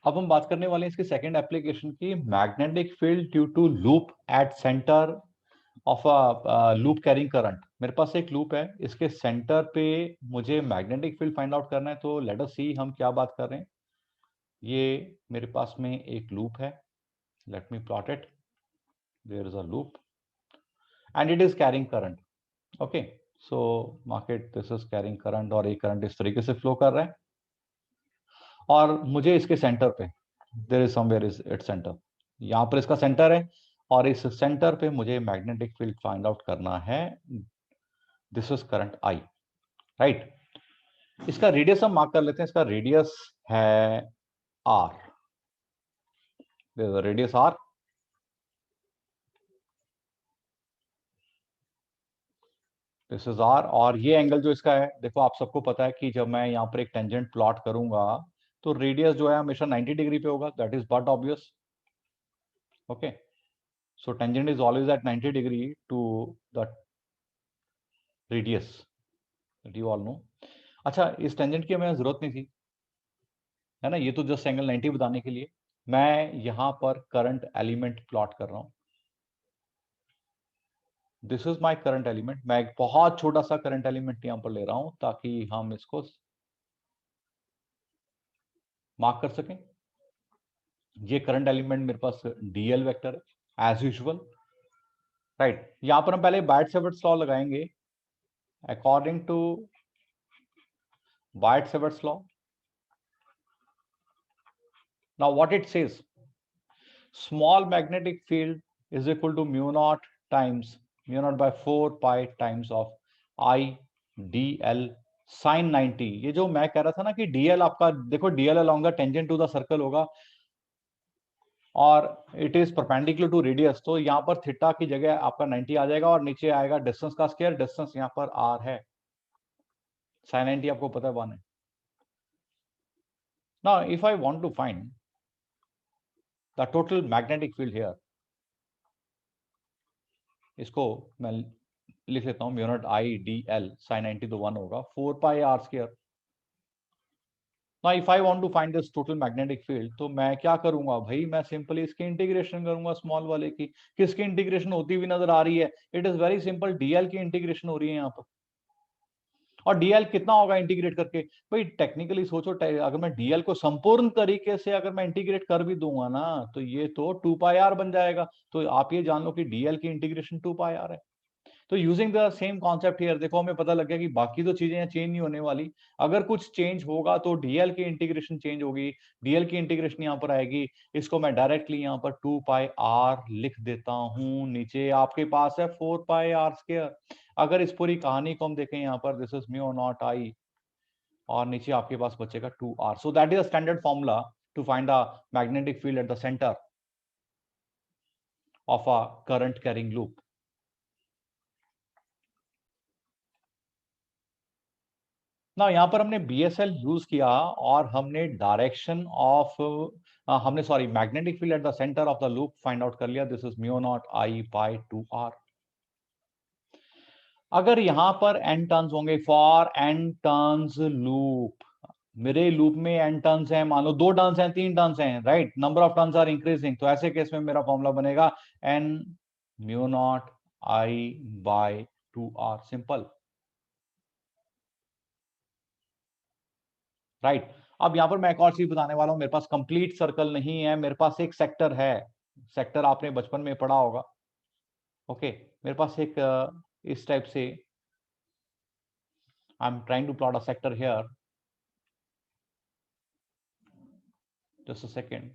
अब हम बात करने वाले हैं इसकी सेकंड एप्लीकेशन की, magnetic field due to loop at centre of a loop carrying current. मेरे पास एक लूप है, इसके सेंटर पे मुझे मैग्नेटिक फील्ड फाइंड आउट करना है। तो लेट अस सी हम क्या बात कर रहे हैं। ये मेरे पास में एक लूप है, let me plot it. There is a loop and it is carrying current. Okay, so mark it this is carrying current, और ये करंट इस तरीके से फ्लो कर रहा है, और मुझे इसके सेंटर पे, there is somewhere is it centre, यहाँ पर इसका सेंटर है, और इस सेंटर पे मुझे मैग्नेटिक फील्ड फाइंड आउट करना है। This is current I, right. इसका रेडियस हम मार्क कर लेते हैं, इसका रेडियस है r, radius r. This is r, और ये एंगल जो इसका है, देखो आप सबको पता है कि जब मैं यहाँ पर एक टेंजेंट प्लॉट करूंगा तो रेडियस जो है हमेशा 90 डिग्री पे होगा, that is but obvious. Okay, so tangent is always at 90 degree to the radius, that you all know. अच्छा, इस टेंजेंट की हमें जरूरत नहीं थी, है ना, ये तो जस्ट एंगल 90 बताने के लिए। मैं यहाँ पर करंट एलिमेंट प्लॉट कर रहा हूँ। This is my current element. मैं एक बहुत छोटा सा करंट एलिमेंट यहाँ पर ले रहा हूं ताकि हम इसको मार्क कर सकें। ये करंट एलिमेंट मेरे पास डीएल वेक्टर है एज यूजुअल, राइट। यहां पर हम पहले बायट-सेवर्ट्स लॉ लगाएंगे। According to Biot Savart's law, now what it says, small magnetic field is equal to mu naught times mu naught by 4 pi times of I D L sine 90। ये जो मैं कह रहा था ना कि डीएल आपका, देखो dl along the tangent to the circle होगा, और it is perpendicular to radius, तो यहाँ पर थीटा की जगह आपका 90 आ जाएगा, और नीचे आएगा डिस्टेंस का स्क्वायर। डिस्टेंस यहाँ पर आर है, साइन 90 आपको पता है 1 है। Now if I want to find the total magnetic field here, इसको मैं लिख लेता हूँ, mu naught I D L sine 90 तो 1 होगा, 4 pi R square. Now if I want to find this total magnetic field, तो मैं क्या करूंगा भाई, मैं सिंपली इसकी इंटीग्रेशन करूंगा स्मॉल वाले की। किसकी इंटीग्रेशन होती हुई नजर आ रही है? It is very simple, DL की इंटीग्रेशन हो रही है यहाँ पर। और डीएल कितना होगा इंटीग्रेट करके? भाई टेक्निकली सोचो, अगर मैं डीएल को संपूर्ण तरीके से अगर मैं इंटीग्रेट कर भी दूंगा ना, तो ये तो 2 पाई आर बन जाएगा। तो आप ये जान लो कि डीएल की इंटीग्रेशन 2 पाई आर है। तो using the same concept here, देखो हमें पता लग गया कि बाकी तो चीजें चेंज नहीं होने वाली। अगर कुछ चेंज होगा तो डीएल की इंटीग्रेशन चेंज होगी, डीएल की इंटीग्रेशन यहाँ पर आएगी। इसको मैं डायरेक्टली यहाँ पर 2 पाई आर लिख देता हूँ, नीचे आपके पास है 4 पाई आर स्क्वायर। अगर इस पूरी कहानी को हम देखें यहाँ पर, this is mu naught I, और नीचे आपके पास बचेगा 2r। So that is a standard formula to find the magnetic field at the centre of a current carrying loop. ना यहाँ पर हमने BSL यूज किया, और हमने डायरेक्शन ऑफ, हमने sorry magnetic field at the centre of the loop find out कर लिया। This is mu naught I by 2r। अगर यहां पर n टर्न्स होंगे, फॉर n टर्न्स लूप, मेरे लूप में n टर्न्स हैं, मान लो 2 टर्न्स हैं, 3 टर्न्स हैं, right, number of turns are increasing, तो ऐसे केस में मेरा फॉर्मूला बनेगा n mu naught I by 2r, simple, right. अब यहां पर मैं एक और चीज बताने वाला हूं, मेरे पास कंप्लीट सर्कल नहीं है, मेरे पास एक सेक्टर है। सेक्टर आपने बचपन में पढ़ा होगा। ओके, मेरे पास एक इस टाइप से, I am trying to plot a sector here, just a second.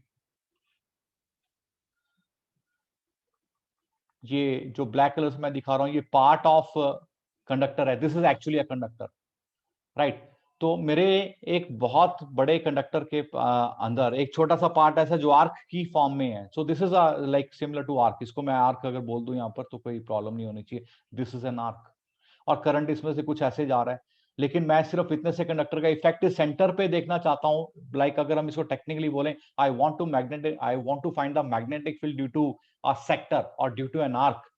ये जो ब्लैक कलर से मैं दिखा रहा हूं, ये पार्ट ऑफ कंडक्टर है, this is actually a conductor, right. तो मेरे एक बहुत बड़े कंडक्टर के अंदर एक छोटा सा पार्ट ऐसा जो आर्क की फॉर्म में है। So this is like similar to arc, इसको मैं आर्क अगर बोल दूं यहाँ पर तो कोई प्रॉब्लम नहीं होनी चाहिए। दिस इज एन आर्क, और करंट इसमें से कुछ ऐसे जा रहा है, लेकिन मैं सिर्फ इतने से कंडक्टर का इफेक्ट इस सेंटर पे देखना चाहता हूं। लाइक अगर हम इसको टेक्निकली बोलें, I want to find the magnetic field due to a sector और ड्यू टू एन आर्क।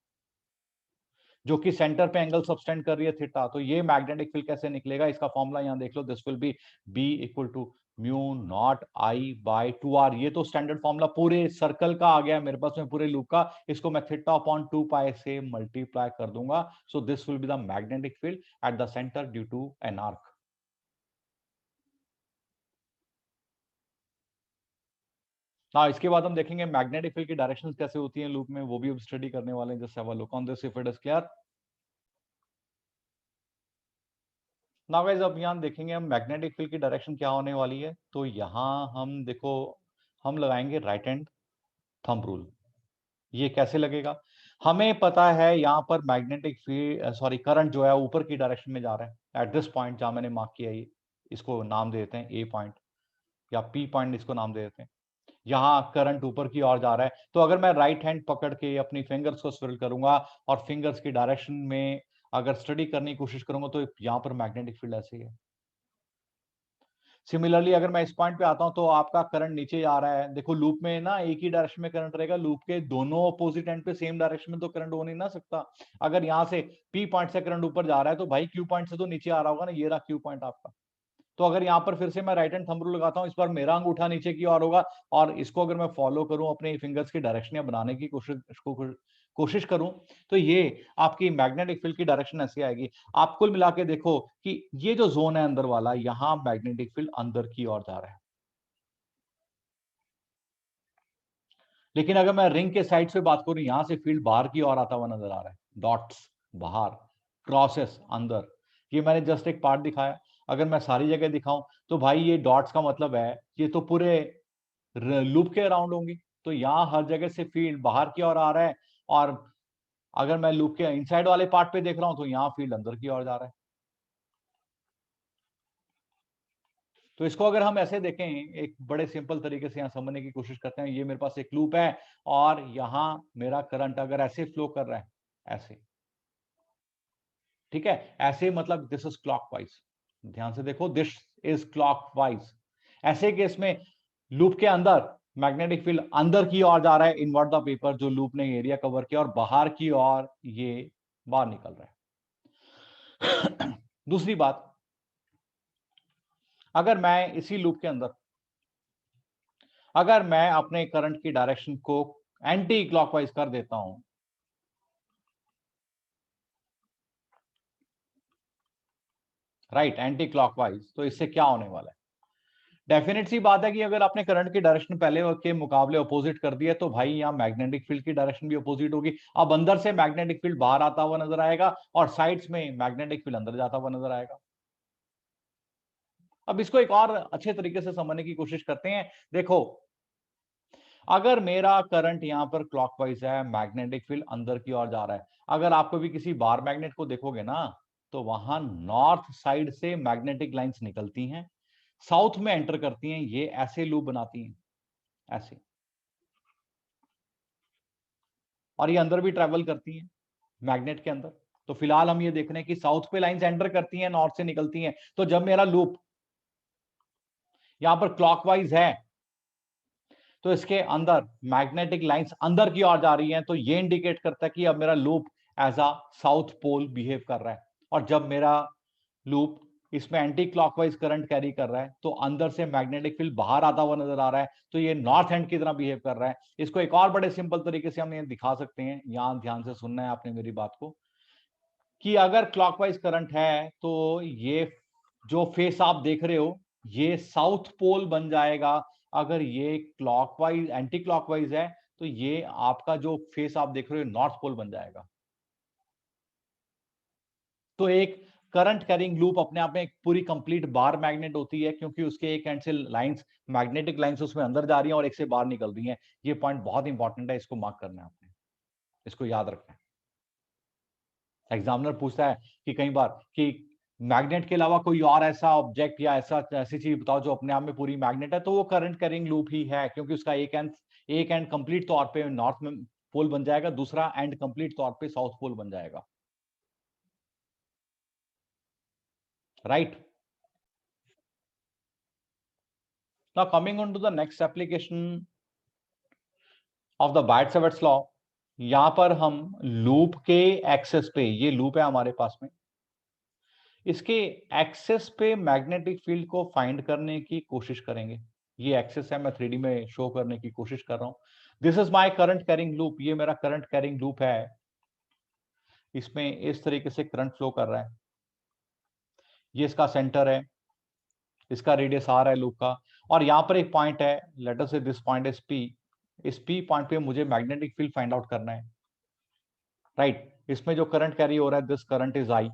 जो कि सेंटर पे एंगल सबटेंड कर रही है थीटा। तो ये मैग्नेटिक फील्ड कैसे निकलेगा, इसका फॉर्मूला यहाँ देख लो, this will be B equal to mu naught I by 2r। ये तो स्टैंडर्ड फॉर्मूला पूरे सर्कल का आ गया मेरे पास में, पूरे लूप का। इसको मैं थीटा अपॉन 2 पाई से मल्टीप्लाई कर दूंगा। So this will be the magnetic field at the centre due to an arc. ना इसके बाद हम देखेंगे मैग्नेटिक फील्ड की डायरेक्शन कैसे होती है लूप में, वो भी अब स्टडी करने वाले हैं। Just have a look on this if it is clear. Now guys अब यहाँ देखेंगे हम मैग्नेटिक फील्ड की डायरेक्शन क्या होने वाली है। तो यहाँ हम देखो, हम लगाएंगे राइट हैंड थंब रूल। ये कैसे लगेगा, हमें पता है यहाँ पर मैग्नेटिक फील्ड सॉरी करंट जो है ऊपर की डायरेक्शन में जा रहा है एट दिस पॉइंट जहां मैंने मार्क किया। ये इसको नाम दे देते हैं ए पॉइंट या पी पॉइंट, इसको नाम दे देते हैं। यहाँ करंट ऊपर की ओर जा रहा है। तो अगर मैं राइट हैंड पकड़ के अपनी फिंगर्स को स्विरल करूंगा और फिंगर्स की डायरेक्शन में अगर स्टडी करने की कोशिश करूंगा तो यहाँ पर मैग्नेटिक फील्ड ऐसी है। सिमिलरली अगर मैं इस पॉइंट पे आता हूं तो आपका करंट नीचे आ रहा है। देखो लूप में ना एक ही डायरेक्शन में करंट रहेगा, लूप के दोनों अपोजिट एंड पे सेम डायरेक्शन में तो करंट हो नहीं ना सकता। अगर यहाँ से पी पॉइंट से करंट ऊपर जा रहा है तो भाई क्यू पॉइंट से तो नीचे आ रहा होगा ना, ये रहा क्यू पॉइंट आपका। तो अगर यहाँ पर फिर से मैं राइट हैंड थंब रूल लगाता हूँ, इस बार मेरा अंगूठा नीचे की ओर होगा और इसको अगर मैं फॉलो करूं अपने फिंगर्स की डायरेक्शन या बनाने की कोशिश करूं, तो ये आपकी मैग्नेटिक फील्ड की डायरेक्शन ऐसी आएगी। आप कुल मिला के देखो कि ये जो जोन है अंदर वाला, यहां मैग्नेटिक फील्ड अंदर की ओर जा रहा है। लेकिन अगर मैं रिंग के साइड से बात करूं, यहां से फील्ड बाहर की ओर आता हुआ नजर आ रहा है। डॉट्स बाहर, क्रॉसेस अंदर। ये मैंने जस्ट एक पार्ट दिखाया। अगर मैं सारी जगह दिखाऊं तो भाई ये डॉट्स का मतलब है ये तो पूरे लूप के अराउंड होंगी। तो यहाँ हर जगह से फील्ड बाहर की ओर आ रहा है, और अगर मैं लूप के इनसाइड वाले पार्ट पे देख रहा हूं तो यहाँ फील्ड अंदर की ओर जा रहा है। तो इसको अगर हम ऐसे देखें, एक बड़े सिंपल तरीके से यहाँ समझने की कोशिश करते हैं। ये मेरे पास एक लूप है और यहाँ मेरा करंट अगर ऐसे फ्लो कर रहा है, ऐसे, ठीक है, ऐसे मतलब दिस इज क्लॉकवाइज। ध्यान से देखो, दिस इज क्लॉकवाइज। ऐसे केस में लूप के अंदर मैग्नेटिक फील्ड अंदर की ओर जा रहा है, इनवर्ट द पेपर, जो लूप ने एरिया कवर किया, और बाहर की ओर ये बाहर निकल रहा है। दूसरी बात, अगर मैं इसी लूप के अंदर अगर मैं अपने करंट की डायरेक्शन को एंटी क्लॉकवाइज कर देता हूं, राइट, एंटी क्लॉकवाइज, तो इससे क्या होने वाला है। डेफिनेट सी बात है कि अगर आपने करंट की डायरेक्शन पहले के मुकाबले अपोजिट कर दिया तो भाई यहाँ मैग्नेटिक फील्ड की डायरेक्शन भी अपोजिट होगी। अब अंदर से मैग्नेटिक फील्ड बाहर आता हुआ नजर आएगा और साइड्स में मैग्नेटिक फील्ड अंदर जाता हुआ नजर आएगा। अब इसको एक और अच्छे तरीके से समझने की कोशिश करते हैं। देखो, अगर मेरा करंट यहाँ पर क्लॉकवाइज है, मैग्नेटिक फील्ड अंदर की ओर जा रहा है। अगर आप कभी किसी बार मैग्नेट को देखोगे ना, तो वहां नॉर्थ साइड से मैग्नेटिक लाइंस निकलती हैं, साउथ में एंटर करती हैं, ये ऐसे लूप बनाती हैं, ऐसे, और ये अंदर भी ट्रेवल करती हैं मैग्नेट के अंदर। तो फिलहाल हम ये देख रहे हैं कि साउथ पे लाइंस एंटर करती हैं, नॉर्थ से निकलती हैं। तो जब मेरा लूप यहां पर क्लॉकवाइज है तो इसके अंदर मैग्नेटिक लाइंस अंदर की ओर जा रही हैं, तो ये इंडिकेट करता है कि अब मेरा loop as a south pole behave कर रहा है। और जब मेरा लूप इसमें एंटी क्लॉकवाइज करंट कैरी कर रहा है तो अंदर से मैग्नेटिक फील्ड बाहर आता हुआ नजर आ रहा है, तो ये नॉर्थ एंड की तरह बिहेव कर रहा है। इसको एक और बड़े सिंपल तरीके से हम ये दिखा सकते हैं, यहां ध्यान से सुनना है आपने मेरी बात को, कि अगर क्लॉकवाइज करंट है तो ये जो फेस आप देख रहे हो ये साउथ पोल बन जाएगा। अगर ये क्लॉकवाइज एंटी क्लॉकवाइज है तो ये आपका जो फेस आप देख रहे हो नॉर्थ पोल बन जाएगा। तो एक करंट कैरिंग लूप अपने आप में एक पूरी कंप्लीट बार मैग्नेट होती है, क्योंकि उसके एक एंड से लाइंस, मैग्नेटिक लाइंस उसमें अंदर जा रही हैं और एक से बाहर निकल रही हैं। ये पॉइंट बहुत इंपॉर्टेंट है, इसको मार्क करना है आपने, इसको याद रखना है। एग्जामिनर पूछता है कि कई बार कि मैग्नेट के अलावा कोई और ऐसा ऑब्जेक्ट या ऐसी चीज बताओ जो अपने आप में पूरी मैग्नेट है, तो वो करंट कैरिंग लूप ही है, क्योंकि उसका एक एंड कंप्लीट तौर पे नॉर्थ में पोल बन जाएगा, दूसरा एंड कंप्लीट तौर पे साउथ पोल बन जाएगा, right. Now coming on to the next application of the Biot-Savart's law. यहां पर हम लूप के एक्सेस पे, ये लूप है हमारे पास में, इसके एक्सेस पे मैग्नेटिक फील्ड को फाइंड करने की कोशिश करेंगे। ये एक्सेस है, मैं 3D में शो करने की कोशिश कर रहा हूं। This is my current carrying loop, ये मेरा करंट कैरिंग लूप है, इसमें इस तरीके से करंट फ्लो कर रहा है। ये इसका सेंटर है, इसका रेडियस आर है लूप का, और यहां पर एक पॉइंट है, late us say this point is P. इस पी पॉइंट पे मुझे मैग्नेटिक फील्ड फाइंड आउट करना है, राइट। इसमें जो करंट कैरी हो रहा है, दिस करंट इज आई।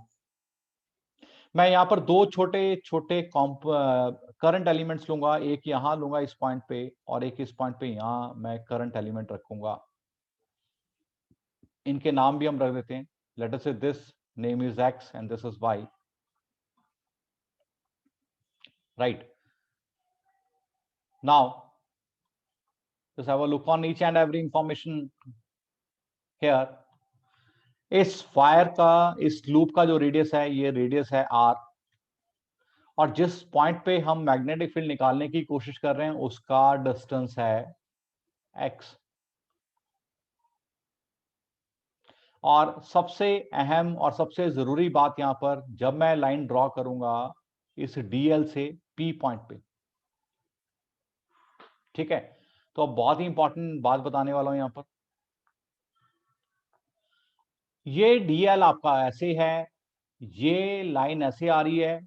मैं यहाँ पर दो छोटे छोटे करंट एलिमेंट्स लूंगा, एक यहाँ लूंगा इस पॉइंट पे, और एक इस पॉइंट पे यहाँ मैं करंट एलिमेंट रखूंगा। इनके नाम भी हम रख देते हैं, let us say this name is x and this is y, right. Now just have a look on each and every information here. इस वायर का, इस लूप का जो रेडियस है, ये रेडियस है आर, और जिस पॉइंट पे हम मैग्नेटिक फील्ड निकालने की कोशिश कर रहे हैं उसका डिस्टेंस है एक्स। और सबसे अहम और सबसे जरूरी बात यहां पर, जब मैं लाइन ड्रॉ करूंगा इस डीएल से पी पॉइंट पे, ठीक है, तो अब बहुत ही इंपॉर्टेंट बात बताने वाला हूं यहां पर। ये डीएल आपका ऐसे है, ये लाइन ऐसे आ रही है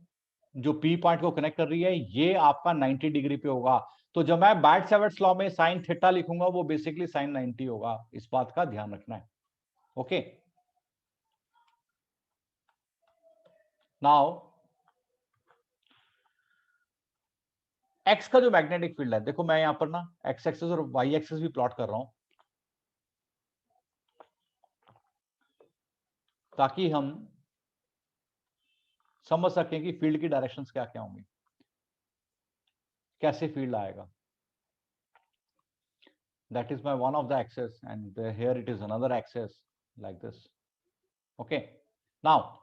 जो पी पॉइंट को कनेक्ट कर रही है, ये आपका 90 डिग्री पे होगा। तो जब मैं बैट-सेवर्ट्स लॉ में साइन थीटा लिखूंगा वो बेसिकली साइन 90 होगा, इस बात का ध्यान रखना है। ओके, नाउ एक्स का जो मैग्नेटिक फील्ड है, देखो मैं यहां पर ना एक्स एक्सेस और वाई एक्सेस भी प्लॉट कर रहा हूं, ताकि हम समझ सकें कि फील्ड की डायरेक्शंस क्या क्या होंगी, कैसे फील्ड आएगा। That is my one of the axes and here it is another axes like this. Okay, now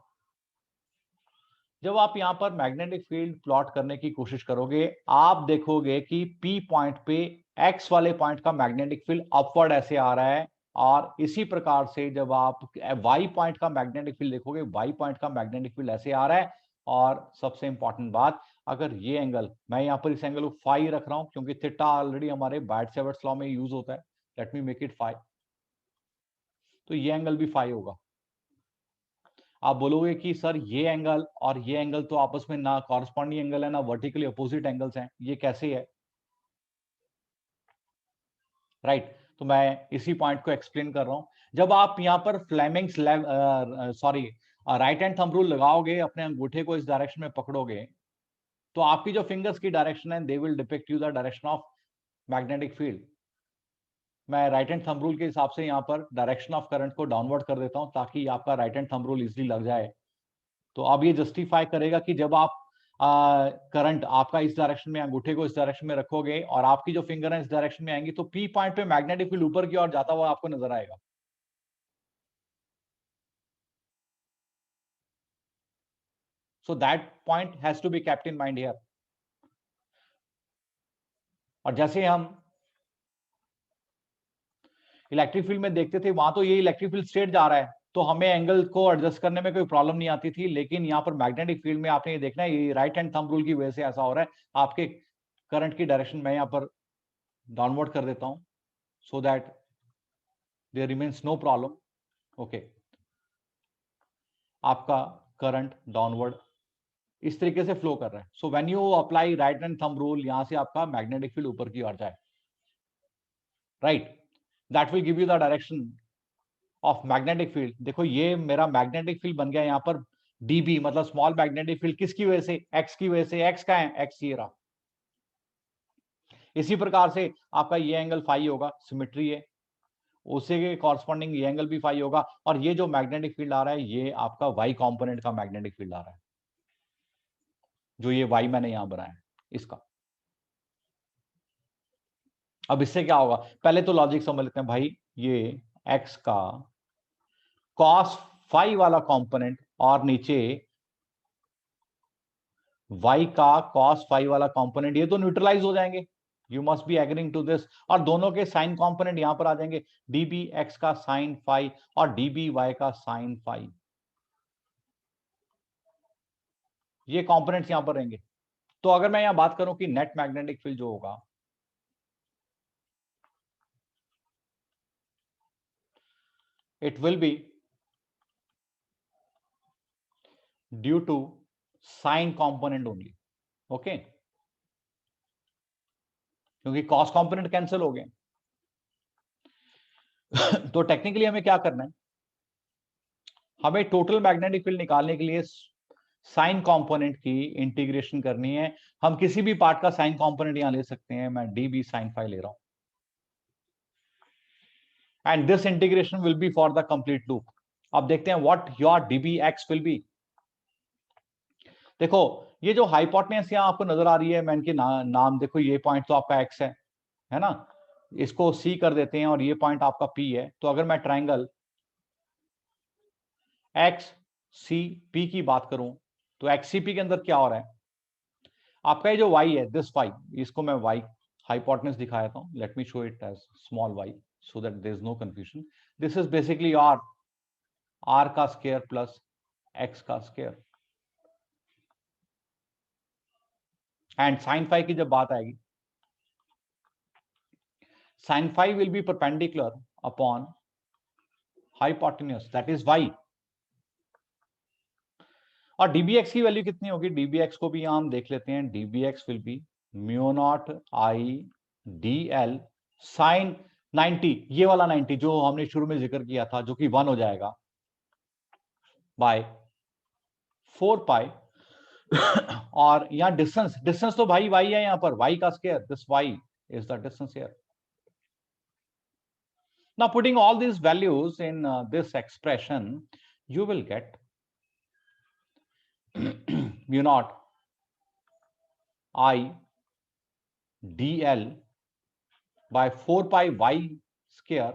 जब आप यहां पर मैग्नेटिक फील्ड प्लॉट करने की कोशिश करोगे, आप देखोगे कि पी पॉइंट पे एक्स वाले पॉइंट का मैग्नेटिक फील्ड अपवर्ड ऐसे आ रहा है, और इसी प्रकार से जब आप वाई पॉइंट का मैग्नेटिक फील्ड देखोगे, वाई पॉइंट का मैग्नेटिक फील्ड ऐसे आ रहा है। और सबसे इंपॉर्टेंट बात, अगर ये एंगल, मैं यहां पर इस एंगल को फाई रख रहा हूं क्योंकि थीटा ऑलरेडी हमारे बायट-सेवर्ट्स लॉ में यूज होता है, let me make it phi, तो ये एंगल भी फाई होगा। आप बोलोगे कि सर ये एंगल और ये एंगल तो आपस में ना कॉरस्पॉन्डिंग एंगल है, ना वर्टिकली अपोजिट एंगल्स हैं, ये कैसे है, राइट। तो मैं इसी पॉइंट को एक्सप्लेन कर रहा हूं। जब आप यहां पर Fleming's sorry right hand thumb rule लगाओगे, अपने अंगूठे को इस डायरेक्शन में पकड़ोगे, तो आपकी जो फिंगर्स की डायरेक्शन है, they will depict you the direction of magnetic field. मैं राइट हैंड थंब रूल के हिसाब से यहां पर डायरेक्शन ऑफ करंट को डाउनवर्ड कर देता हूं, ताकि आपका right hand thumb rule easily लग जाए। तो अब ये जस्टिफाई करेगा कि जब आप करंट आपका इस डायरेक्शन में, अंगूठे को इस डायरेक्शन में रखोगे और आपकी जो फिंगर है इस डायरेक्शन में आएंगी, तो पी पॉइंट पे मैग्नेटिक फील्ड ऊपर की ओर जाता हुआ आपको नजर आएगा। So that point has to be kept in mind here. और जैसे हम इलेक्ट्रिक फील्ड में देखते थे, वहां तो ये इलेक्ट्रिक फील्ड स्ट्रेट जा रहा है, तो हमें एंगल को एडजस्ट करने में कोई प्रॉब्लम नहीं आती थी। लेकिन यहाँ पर मैग्नेटिक फील्ड में आपने ये देखना है, ये राइट हैंड थंब रूल की वजह से ऐसा हो रहा है। आपके करंट की डायरेक्शन मैं यहाँ पर डाउनवर्ड कर देता हूं, so that there remains no problem. Okay, आपका करंट डाउनवर्ड इस तरीके से फ्लो कर रहा है। So when you apply right hand thumb rule, यहां से आपका मैग्नेटिक फील्ड ऊपर की ओर जाए, right, that will give you the direction of magnetic field. देखो ये मेरा मैग्नेटिक फील्ड बन गया यहां पर डीबी, मतलब स्मॉल मैग्नेटिक फील्ड, किसकी वजह से, एक्स की वजह से। एक्स का है, एक्स ये रहा। इसी प्रकार से आपका ये एंगल फाई होगा, सिमेट्री है, उसी के कॉरस्पॉन्डिंग ये एंगल भी फाई होगा। और ये जो मैग्नेटिक फील्ड आ रहा है, ये आपका वाई कंपोनेंट का मैग्नेटिक फील्ड आ रहा है, जो ये वाई मैंने यहां बनाया है इसका। अब इससे क्या होगा, पहले तो लॉजिक समझ लेते हैं भाई। ये एक्स का कॉस फाई वाला कंपोनेंट और नीचे वाई का कॉस फाई वाला कंपोनेंट, ये तो न्यूट्रलाइज हो जाएंगे, you must be agreeing to this. और दोनों के साइन कंपोनेंट यहां पर आ जाएंगे, डीबी एक्स का साइन फाई और डीबी वाई का साइन फाई, ये कंपोनेंट्स यहां पर रहेंगे। तो अगर मैं यहां बात करूं कि नेट मैग्नेटिक फील्ड जो होगा, it will be due to sine component only, okay, क्योंकि कॉस कंपोनेंट कैंसिल हो गए। तो टेक्निकली हमें क्या करना है, हमें टोटल मैग्नेटिक फील्ड निकालने के लिए साइन कंपोनेंट की इंटीग्रेशन करनी है। हम किसी भी पार्ट का साइन कंपोनेंट यहां ले सकते हैं, मैं डीबी साइन फाई ले रहा हूं, and this integration will be for the complete loop. अब देखते हैं what your dB x will be. देखो ये जो हाइपोटेन्यूज यहां आपको नजर आ रही है, मैं इनके नाम देखो, ये पॉइंट तो आपका एक्स है ना, इसको सी कर देते हैं, और ये पॉइंट आपका पी है। तो अगर मैं ट्राइंगल एक्स सी पी की बात करूं, तो एक्स सी पी के अंदर क्या हो रहा है, आपका ये जो y है, दिस y, इसको मैं y हाइपोटेन्यूज दिखाया था, let me show it as small y so that there is no confusion. This is basically r का स्क्वायर प्लस x का स्क्वायर, एंड साइन फाई की जब बात आएगी, sin phi will be perpendicular upon hypotenuse, that is y। और dbx की value कितनी होगी, dbx को भी हम देख लेते हैं, dbx will be mu naught I D L sine 90, ये वाला 90 जो हमने शुरू में जिक्र किया था, जो कि 1 हो जाएगा बाय 4 पाई। और यहाँ डिस्टेंस, डिस्टेंस तो भाई y है, यहाँ पर y का square, this y is the distance here. Now putting all these values in this expression, you will get mu naught I dl by 4 pi y square,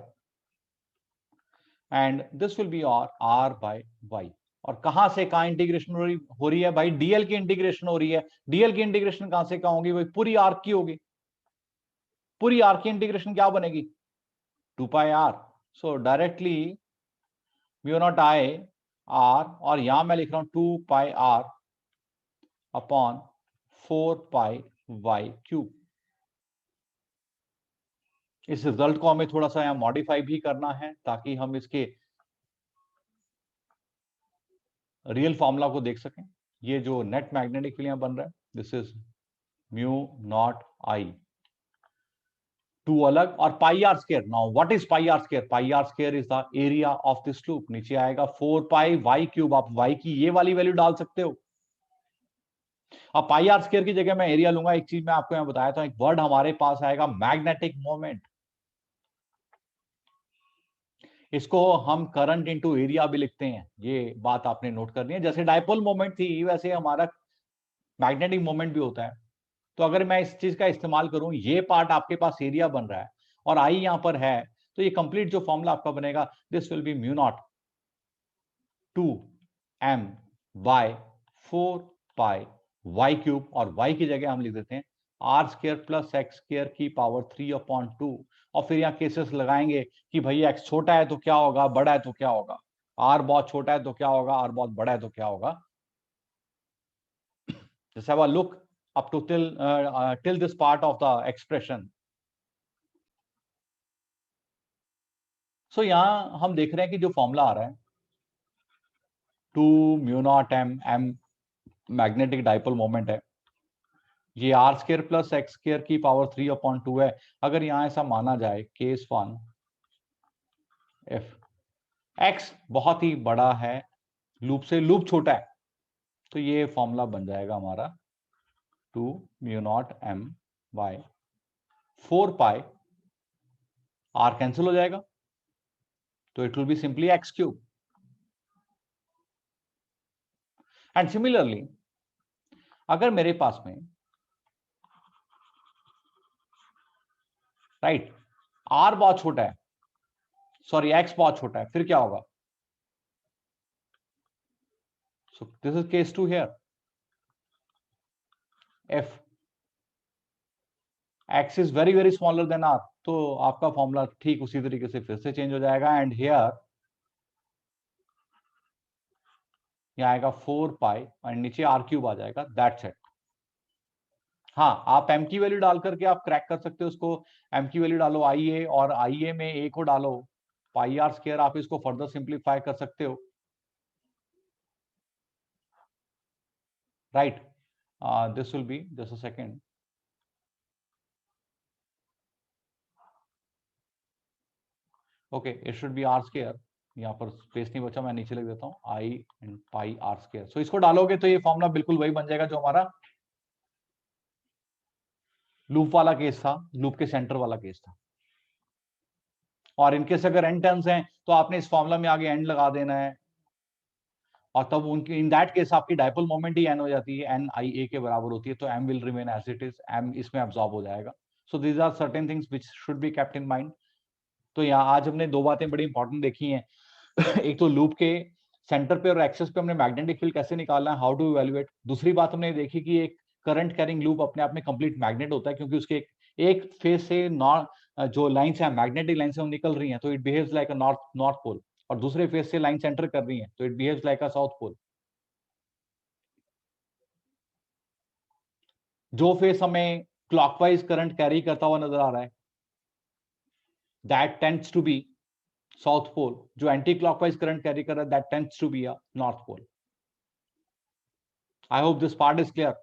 and this will be r by y। और कहां से कहां integration हो रही है भाई, DL की integration हो रही है। डीएल की इंटीग्रेशन कहां से कहां होगी भाई, पूरी आर्क की होगी। पूरी आर्क की इंटीग्रेशन क्या बनेगी, 2 pi R. So directly mu naught I R, और यहां मैं लिख रहा हूं 2 pi R upon 4 pi Y cube. इस रिजल्ट को हमें थोड़ा सा यहां मॉडिफाई भी करना है, ताकि हम इसके रियल फॉर्मूला को देख सकें। ये जो नेट मैग्नेटिक फील्ड बन रहा है, this is mu naught I, 2 अलग और pi R square. Now what is pi R square, pi R square is the area of this loop. नीचे आएगा 4 पाई वाई क्यूब, आप वाई की ये वाली वैल्यू डाल सकते हो। अब पाई आर स्क्वायर की जगह मैं एरिया लूंगा। एक चीज मैं आपको यहां बताया था, एक वर्ड हमारे पास आएगा मैग्नेटिक मोमेंट, इसको हम करंट इनटू एरिया भी लिखते हैं। ये बात आपने नोट करनी है, जैसे डायपोल मोमेंट थी वैसे हमारा मैग्नेटिक मोमेंट भी होता है। तो अगर मैं इस चीज का इस्तेमाल करूं, ये पार्ट आपके पास एरिया बन रहा है और आई यहां पर है, तो ये कंप्लीट जो फॉर्मूला आपका बनेगा, this will be mu naught 2 m by 4 pi Y cube, और वाई की जगह हम लिख देते हैं r square plus x square की पावर 3/2। और फिर यहाँ केसेस लगाएंगे कि भाई एक्स छोटा है तो क्या होगा, बड़ा है तो क्या होगा, आर बहुत छोटा है तो क्या होगा, आर बहुत बड़ा है तो क्या होगा। Just have a look up to till this part of the expression. So यहां हम देख रहे हैं कि जो फॉर्मूला आ रहा है 2 mu naught m, m magnetic dipole moment है, ये r square plus x square की पावर 3/2 है। अगर यहां ऐसा माना जाए केस 1 इफ एक्स बहुत ही बड़ा है लूप से, लूप छोटा है, तो ये फॉर्मूला बन जाएगा हमारा 2 mu naught m by 4 pi, r cancel हो जाएगा, तो it will be simply x cube. And similarly अगर मेरे पास में राइट आर बहुत छोटा है, सॉरी एक्स बहुत छोटा है, फिर क्या होगा, so this is case 2 here. If x is very very smaller than r, तो आपका फॉर्मूला ठीक उसी तरीके से फिर से चेंज हो जाएगा एंड हियर यहाँ आएगा 4 पाई और नीचे आर क्यूब आ जाएगा, दैट्स इट। हाँ, आप एम की वैल्यू डाल करके आप क्रैक कर सकते हो उसको। एम की वैल्यू डालो आई ए और आई ए में ए को डालो पाई आर स्क्वायर, आप इसको फर्दर सिंप्लीफाई कर सकते हो, right. This will be just a second, okay it should be r square, यहाँ पर स्पेस नहीं बचा, मैं नीचे लिख देता हूँ आई एंड पाई आर स्क्वायर। सो इसको डालोगे तो ये फॉर्मूला बिल्कुल वही बन जाएगा जो हमारा लूप वाला केस था, लूप के सेंटर वाला केस था। और इनकेस अगर एन टर्म्स हैं तो आपने इस फॉर्मूला में आगे एंड लगा देना है, और तब उनकी इन दैट केस आपकी डायपोल मोमेंट ही एन हो जाती है, एन आई ए के बराबर होती है, तो m will remain as it is, m इसमें अब्सॉर्ब हो जाएगा। So these are certain things which should be kept in mind. तो यहाँ आज हमने दो बातें बड़ी इंपॉर्टेंट देखी हैं एक तो लूप के सेंटर पे और एक्सेस पे हमने मैग्नेटिक फील्ड कैसे निकालना है, हाउ टू इवैल्यूएट। दूसरी बात हमने देखी कि एक करंट कैरिंग लूप अपने आप में कंप्लीट मैग्नेट होता है, क्योंकि उसके एक फेज से जो लाइन्स है मैग्नेटिक लाइन से वो निकल रही हैं, तो it behaves like a north pole, और दूसरे फेज से लाइन सेंटर कर रही है तो it behaves like a south pole. जो फेस हमें क्लॉकवाइज करंट कैरी करता हुआ नजर आ रहा है that tends to be south pole, जो एंटी क्लॉकवाइज करंट कैरी कर रहा है that tends to be a north pole. I hope this part is clear.